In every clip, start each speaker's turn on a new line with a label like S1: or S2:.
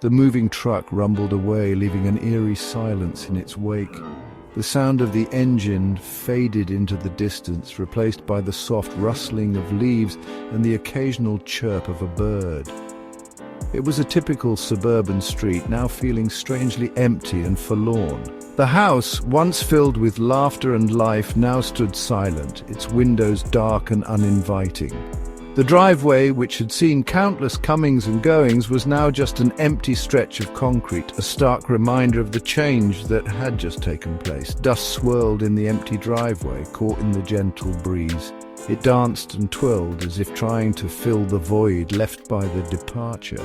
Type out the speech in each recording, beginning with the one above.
S1: The moving truck rumbled away, leaving an eerie silence in its wake. The sound of the engine faded into the distance, replaced by the soft rustling of leaves and the occasional chirp of a bird. It was a typical suburban street, now feeling strangely empty and forlorn. The house, once filled with laughter and life, now stood silent, its windows dark and uninviting. The driveway, which had seen countless comings and goings, was now just an empty stretch of concrete, a stark reminder of the change that had just taken place. Dust swirled in the empty driveway, caught in the gentle breeze. It danced and twirled as if trying to fill the void left by the departure.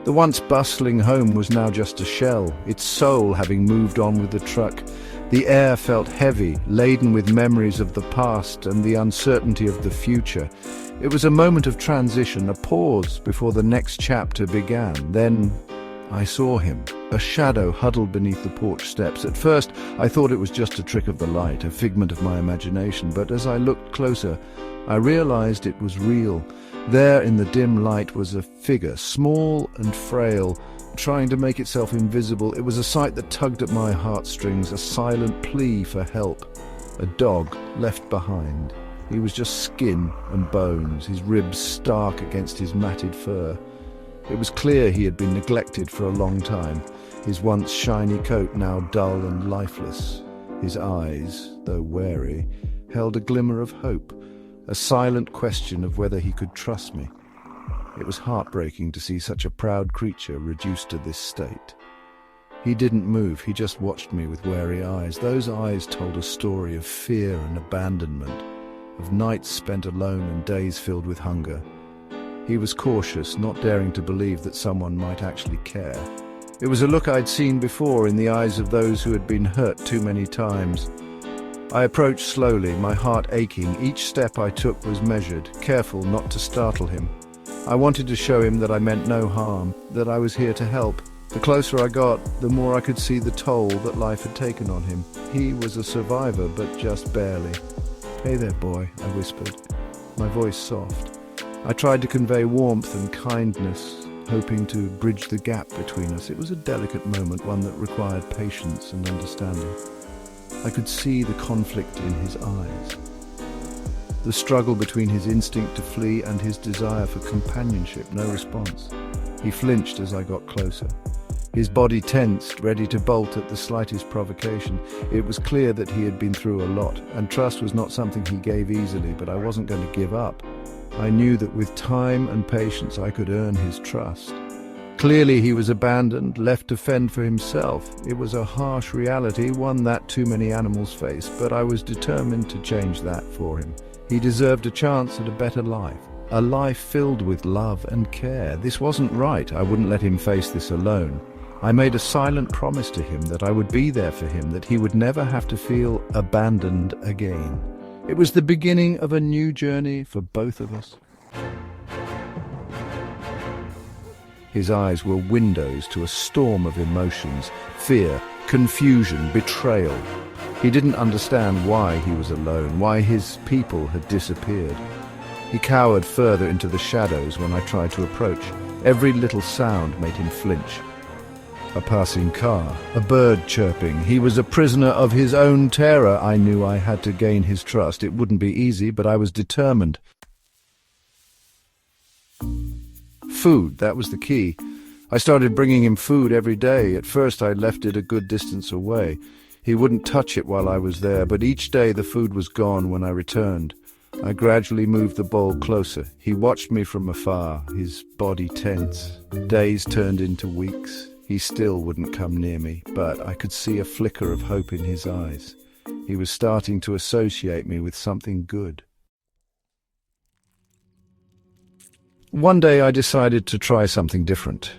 S1: The once bustling home was now just a shell, its soul having moved on with the truck. The air felt heavy, laden with memories of the past and the uncertainty of the future. It was a moment of transition, a pause before the next chapter began. Then I saw him, a shadow huddled beneath the porch steps. At first, I thought it was just a trick of the light, a figment of my imagination, but as I looked closer, I realized it was real. There in the dim light was a figure, small and frail, trying to make itself invisible. It was a sight that tugged at my heartstrings, a silent plea for help. A dog left behind. He was just skin and bones, his ribs stark against his matted fur. It was clear he had been neglected for a long time, his once shiny coat now dull and lifeless. His eyes, though wary, held a glimmer of hope, a silent question of whether he could trust me. It was heartbreaking to see such a proud creature reduced to this state. He didn't move, he just watched me with wary eyes. Those eyes told a story of fear and abandonment, of nights spent alone and days filled with hunger. He was cautious, not daring to believe that someone might actually care. It was a look I'd seen before in the eyes of those who had been hurt too many times. I approached slowly, my heart aching. Each step I took was measured, careful not to startle him. I wanted to show him that I meant no harm, that I was here to help. The closer I got, the more I could see the toll that life had taken on him. He was a survivor, but just barely. "Hey there, boy," I whispered, my voice soft. I tried to convey warmth and kindness, hoping to bridge the gap between us. It was a delicate moment, one that required patience and understanding. I could see the conflict in his eyes, the struggle between his instinct to flee and his desire for companionship. No response. He flinched as I got closer. His body tensed, ready to bolt at the slightest provocation. It was clear that he had been through a lot, and trust was not something he gave easily, but I wasn't going to give up. I knew that with time and patience I could earn his trust. Clearly he was abandoned, left to fend for himself. It was a harsh reality, one that too many animals face, but I was determined to change that for him. He deserved a chance at a better life, a life filled with love and care. This wasn't right. I wouldn't let him face this alone. I made a silent promise to him that I would be there for him, that he would never have to feel abandoned again. It was the beginning of a new journey for both of us. His eyes were windows to a storm of emotions: fear, confusion, betrayal. He didn't understand why he was alone, why his people had disappeared. He cowered further into the shadows when I tried to approach. Every little sound made him flinch. A passing car, a bird chirping. He was a prisoner of his own terror. I knew I had to gain his trust. It wouldn't be easy, but I was determined. Food, that was the key. I started bringing him food every day. At first I left it a good distance away. He wouldn't touch it while I was there, but each day the food was gone when I returned. I gradually moved the bowl closer. He watched me from afar, his body tense. Days turned into weeks. He still wouldn't come near me, but I could see a flicker of hope in his eyes. He was starting to associate me with something good. One day I decided to try something different.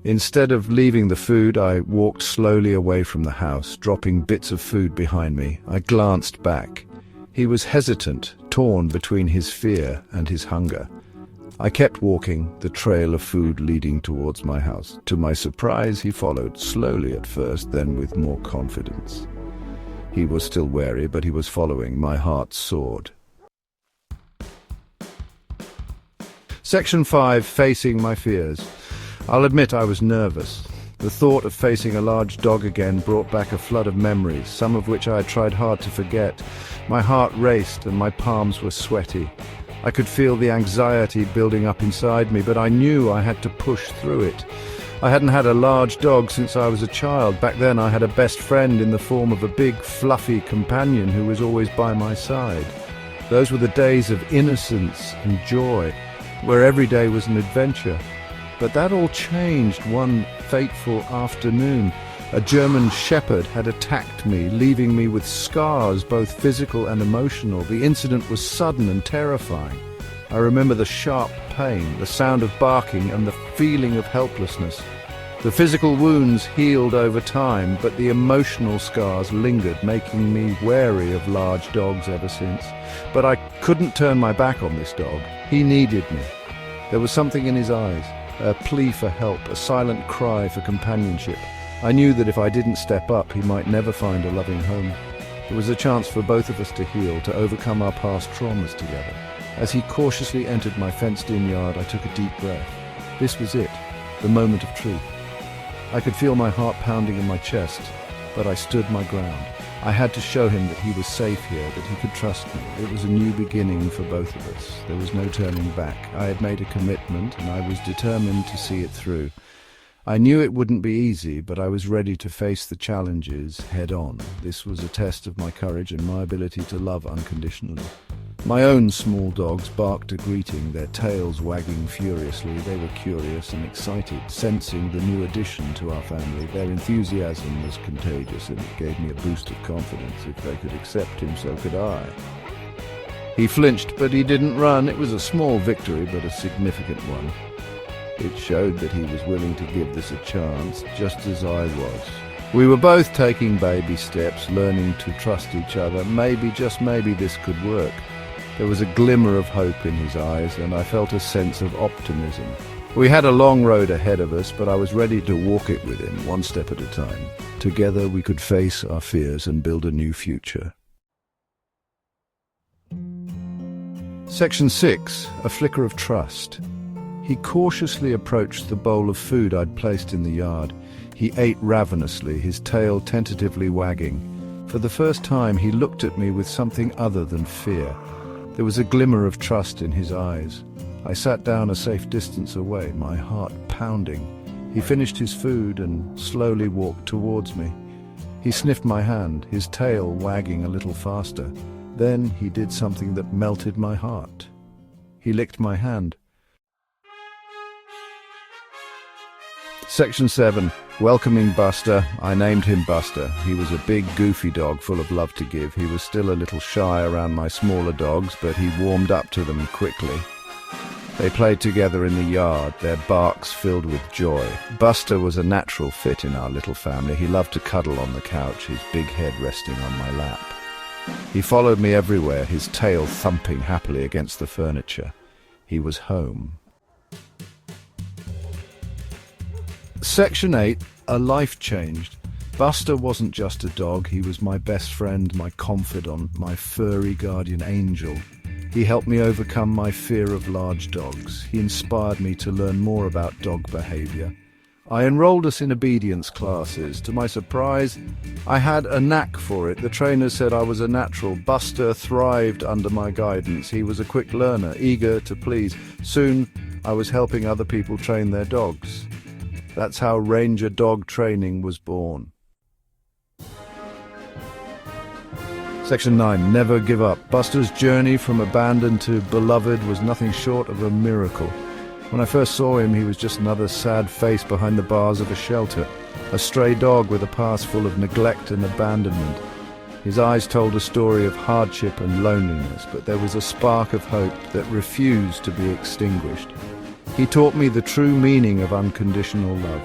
S1: Instead of leaving the food, I walked slowly away from the house, dropping bits of food behind me. I glanced back. He was hesitant, torn between his fear and his hunger. I kept walking, the trail of food leading towards my house. To my surprise, he followed, slowly at first, then with more confidence. He was still wary, but he was following. My heart soared. Section 5, Facing My Fears. I'll admit I was nervous. The thought of facing a large dog again brought back a flood of memories, some of which I had tried hard to forget. My heart raced and my palms were sweaty. I could feel the anxiety building up inside me, but I knew I had to push through it. I hadn't had a large dog since I was a child. Back then I had a best friend in the form of a big, fluffy companion who was always by my side. Those were the days of innocence and joy, where every day was an adventure. But that all changed one fateful afternoon. A German shepherd had attacked me, leaving me with scars, both physical and emotional. The incident was sudden and terrifying. I remember the sharp pain, the sound of barking, and the feeling of helplessness. The physical wounds healed over time, but the emotional scars lingered, making me wary of large dogs ever since. But I couldn't turn my back on this dog. He needed me. There was something in his eyes, a plea for help, a silent cry for companionship. I knew that if I didn't step up, he might never find a loving home. It was a chance for both of us to heal, to overcome our past traumas together. As he cautiously entered my fenced-in yard, I took a deep breath. This was it, the moment of truth. I could feel my heart pounding in my chest, but I stood my ground. I had to show him that he was safe here, that he could trust me. It was a new beginning for both of us. There was no turning back. I had made a commitment, and I was determined to see it through. I knew it wouldn't be easy, but I was ready to face the challenges head-on. This was a test of my courage and my ability to love unconditionally. My own small dogs barked a greeting, their tails wagging furiously. They were curious and excited, sensing the new addition to our family. Their enthusiasm was contagious, and it gave me a boost of confidence. If they could accept him, so could I. He flinched, but he didn't run. It was a small victory, but a significant one. It showed that he was willing to give this a chance, just as I was. We were both taking baby steps, learning to trust each other. Maybe, just maybe, this could work. There was a glimmer of hope in his eyes, and I felt a sense of optimism. We had a long road ahead of us, but I was ready to walk it with him, one step at a time. Together we could face our fears and build a new future. Section 6. A flicker of trust. He cautiously approached the bowl of food I'd placed in the yard. He ate ravenously, his tail tentatively wagging. For the first time, he looked at me with something other than fear. There was a glimmer of trust in his eyes. I sat down a safe distance away, my heart pounding. He finished his food and slowly walked towards me. He sniffed my hand, his tail wagging a little faster. Then he did something that melted my heart. He licked my hand. Section 7. Welcoming Buster. I named him Buster. He was a big, goofy dog full of love to give. He was still a little shy around my smaller dogs, but he warmed up to them quickly. They played together in the yard, their barks filled with joy. Buster was a natural fit in our little family. He loved to cuddle on the couch, his big head resting on my lap. He followed me everywhere, his tail thumping happily against the furniture. He was home. Section 8. A life changed. Buster wasn't just a dog, he was my best friend, my confidant, my furry guardian angel. He helped me overcome my fear of large dogs. He inspired me to learn more about dog behavior. I enrolled us in obedience classes. To my surprise, I had a knack for it. The trainer said I was a natural. Buster thrived under my guidance. He was a quick learner, eager to please. Soon, I was helping other people train their dogs. That's how Ranger Dog Training was born. Section 9. Never give up. Buster's journey from abandoned to beloved was nothing short of a miracle. When I first saw him, he was just another sad face behind the bars of a shelter, a stray dog with a past full of neglect and abandonment. His eyes told a story of hardship and loneliness, but there was a spark of hope that refused to be extinguished. He taught me the true meaning of unconditional love.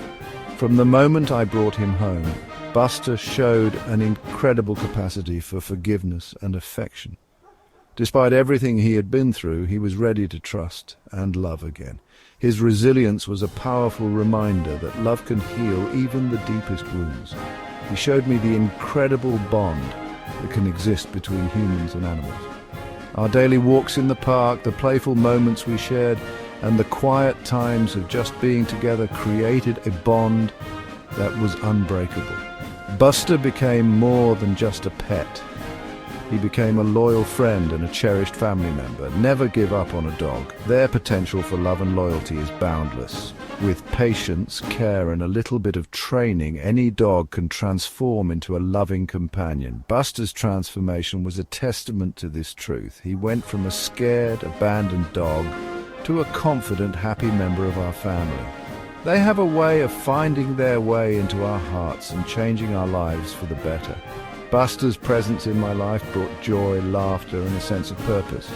S1: From the moment I brought him home, Buster showed an incredible capacity for forgiveness and affection. Despite everything he had been through, he was ready to trust and love again. His resilience was a powerful reminder that love can heal even the deepest wounds. He showed me the incredible bond that can exist between humans and animals. Our daily walks in the park, the playful moments we shared, and the quiet times of just being together created a bond that was unbreakable. Buster became more than just a pet. He became a loyal friend and a cherished family member. Never give up on a dog. Their potential for love and loyalty is boundless. With patience, care, and a little bit of training, any dog can transform into a loving companion. Buster's transformation was a testament to this truth. He went from a scared, abandoned dog to a confident, happy member of our family. They have a way of finding their way into our hearts and changing our lives for the better. Buster's presence in my life brought joy, laughter, and a sense of purpose.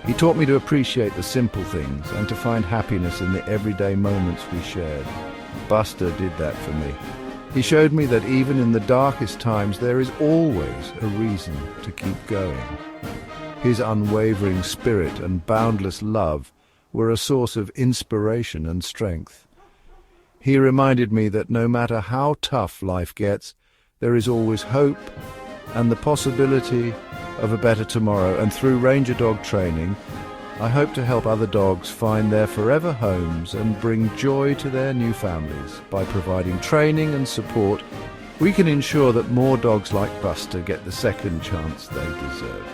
S1: He taught me to appreciate the simple things and to find happiness in the everyday moments we shared. Buster did that for me. He showed me that even in the darkest times there is always a reason to keep going. His unwavering spirit and boundless love were a source of inspiration and strength. He reminded me that no matter how tough life gets, there is always hope and the possibility of a better tomorrow. And through Ranger Dog training, I hope to help other dogs find their forever homes and bring joy to their new families. By providing training and support, we can ensure that more dogs like Buster get the second chance they deserve.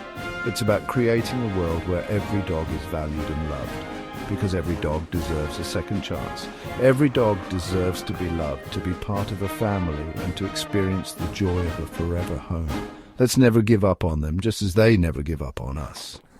S1: It's about creating a world where every dog is valued and loved, because every dog deserves a second chance. Every dog deserves to be loved, to be part of a family, and to experience the joy of a forever home. Let's never give up on them, just as they never give up on us.